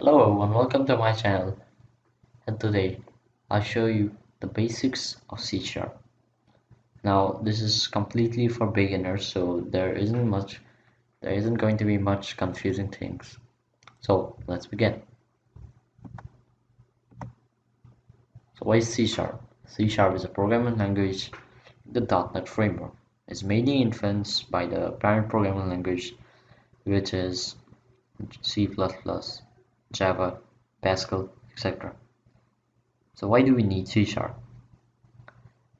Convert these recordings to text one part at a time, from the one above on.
Hello everyone, welcome to my channel, and today I'll show you the basics of C Sharp. Now this is completely for beginners, so there isn't going to be much confusing things. So let's begin. So what is C Sharp? C Sharp is a programming language in the Dotnet Framework. It's mainly influenced by the parent programming language, which is C++, Java, Pascal, etc. So why do we need C Sharp?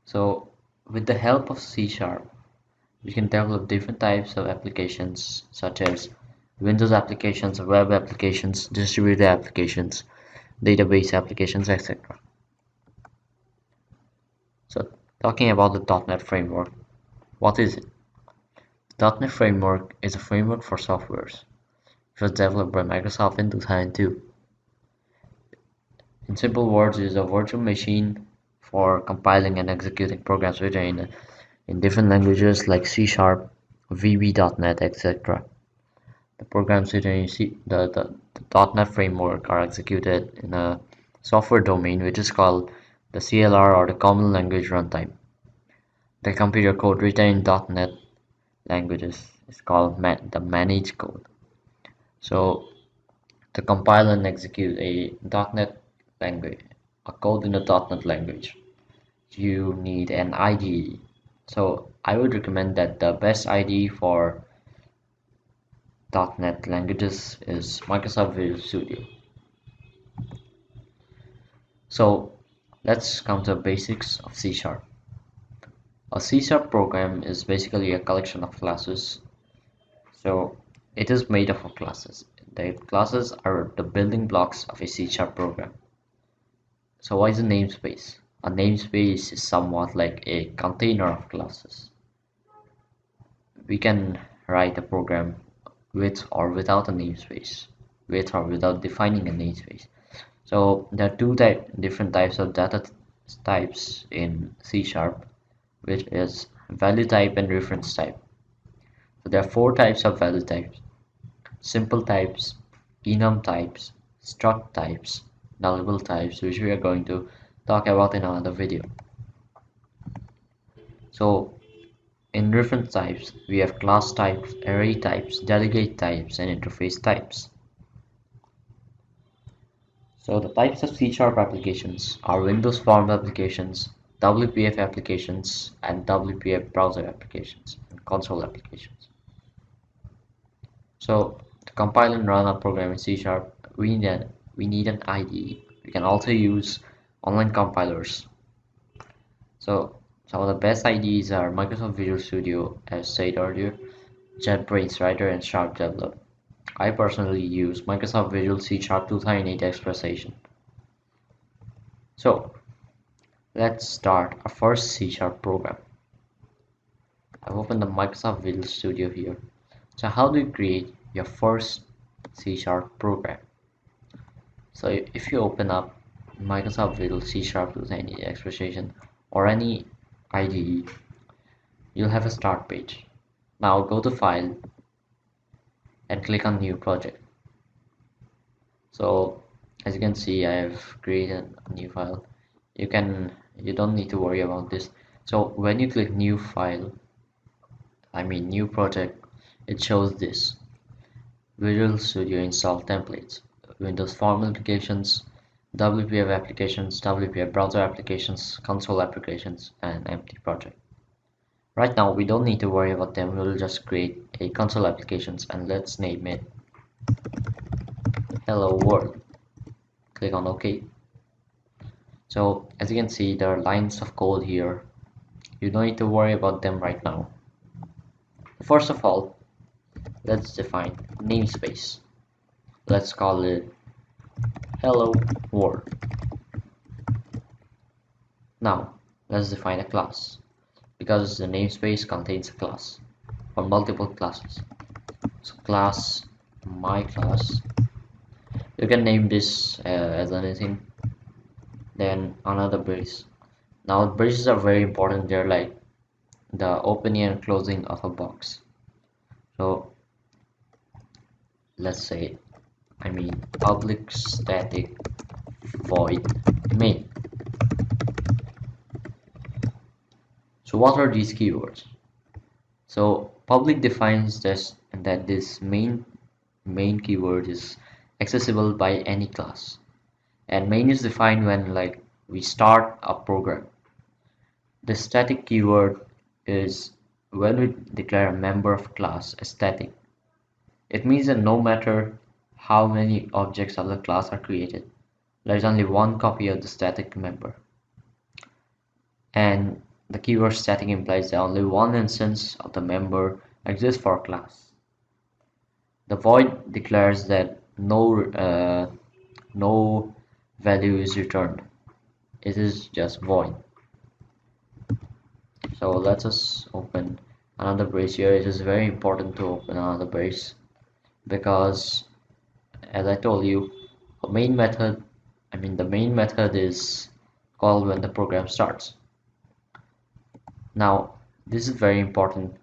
So with the help of C Sharp, we can develop different types of applications such as Windows applications, web applications, distributed applications, database applications, etc. So talking about the .NET Framework, what is it? The .NET Framework is a framework for softwares. It was developed by Microsoft in 2002. In simple words, it is a virtual machine for compiling and executing programs written in different languages like C Sharp, VB.NET, etc. The programs written in the .NET framework are executed in a software domain which is called the CLR or the Common Language Runtime. The computer code written in .NET languages is called the managed code. So to compile and execute a .NET language, a code in the .NET language, you need an IDE. So I would recommend that the best IDE for .NET languages is Microsoft Visual Studio. So let's come to the basics of C Sharp. A C Sharp program is basically a collection of classes. So it is made up of classes. The classes are the building blocks of a C Sharp program. So what is a namespace? A namespace is somewhat like a container of classes. We can write a program with or without a namespace, with or without defining a namespace. So there are different types of data types in C Sharp, which is value type and reference type. So there are four types of value types: simple types, enum types, struct types, nullable types, which we are going to talk about in another video. So in reference types, we have class types, array types, delegate types, and interface types. So the types of C Sharp applications are Windows Form applications, WPF applications, and WPF browser applications, and console applications. So to compile and run our program in C Sharp, we need an IDE. We can also use online compilers. So some of the best IDEs are Microsoft Visual Studio, as said earlier, JetBrains Writer, and Sharp Develop. I personally use Microsoft Visual C Sharp 2008 Express Agent. So let's start our first C Sharp program. I've opened the Microsoft Visual Studio here. So how do you create your first C Sharp program? So if you open up Microsoft Visual C Sharp 2008 Express Agent or any IDE, you'll have a start page. Now go to File and click on New Project. So as you can see, I have created a new file. You don't need to worry about this. So when you click New File, New Project, it shows this: Visual Studio Install Templates, Windows Form Applications, WPF Applications, WPF Browser Applications, Console Applications, and Empty Project. Right now we don't need to worry about them. We'll just create a console applications and let's name it Hello World. Click on OK. So as you can see, there are lines of code here. You don't need to worry about them right now. First of all, let's define namespace. Let's call it Hello World. Now let's define a class, because the namespace contains a class or multiple classes. So class, my class. You can name this as anything. Then another brace. Now braces are very important. They're like the opening and closing of a box. So let's say I mean public static void main. So what are these keywords? So public defines this and that this main keyword is accessible by any class, and main is defined when like we start a program. The static keyword is when we declare a member of class as static. It means that no matter how many objects of the class are created, there is only one copy of the static member. And the keyword static implies that only one instance of the member exists for a class. The void declares that no value is returned. It is just void. So let us open another brace here. It is very important to open another brace because, as I told you, the main method is called when the program starts. Now, this is very important.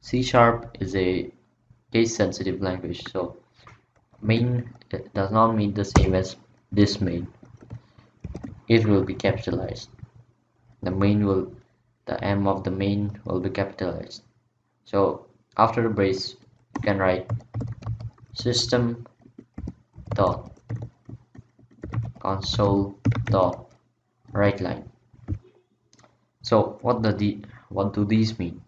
C# is a case sensitive language, so main does not mean the same as this main. It will be capitalized. The M of the main will be capitalized. So after the brace, you can write system dot console dot writeLine. So what do these mean?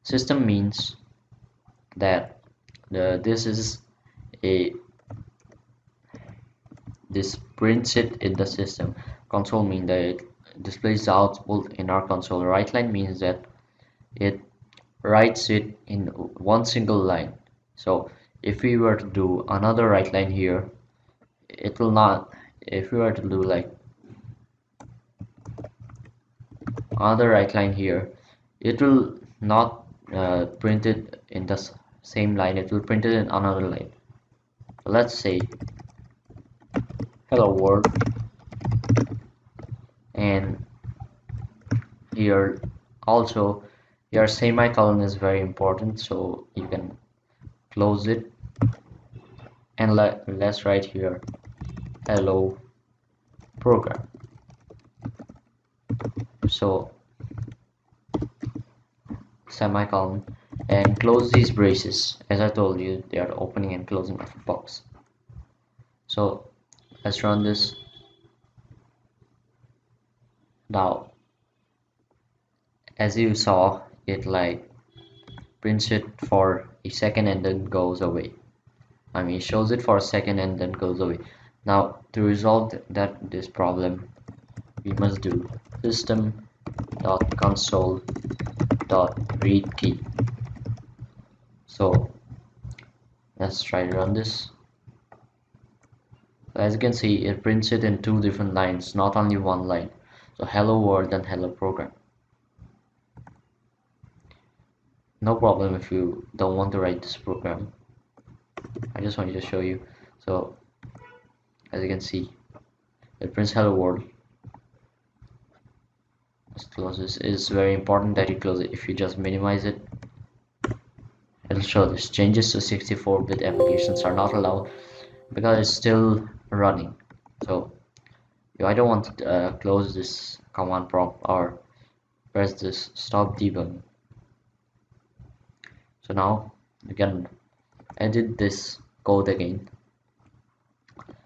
System means that this is a this prints it in the system. Console means that it displays the output in our console. WriteLine means that it writes it in one single line. So if we were to do another writeLine here, it will not. If we were to do like another writeLine here, it will not print it in the same line. It will print it in another line. So let's say hello world, and here also your semicolon is very important, so you can close it, and let's write here hello program. So semicolon and close these braces. As I told you, they are opening and closing of a box. So let's run this now. As you saw, it like prints it for a second and then goes away. It shows it for a second and then goes away. Now to resolve this problem, we must do system.console.read key. So let's try to run this. As you can see, it prints it in two different lines, not only one line. So hello world and hello program. No problem if you don't want to write this program. I just wanted to show you. So as you can see, it prints hello world. Let's close this. It is very important that you close it. If you just minimize it, it'll show this. Changes to 64-bit applications are not allowed because it's still running. So I don't want to close this command prompt or press this stop debugging. So now you can edit this code again.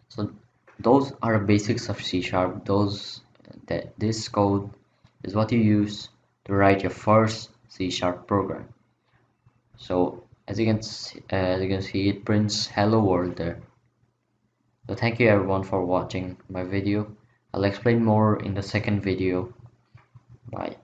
So those are the basics of C#. This code is what you use to write your first C# program. So as you can see, it prints hello world there. So thank you everyone for watching my video. I'll explain more in the second video. Bye.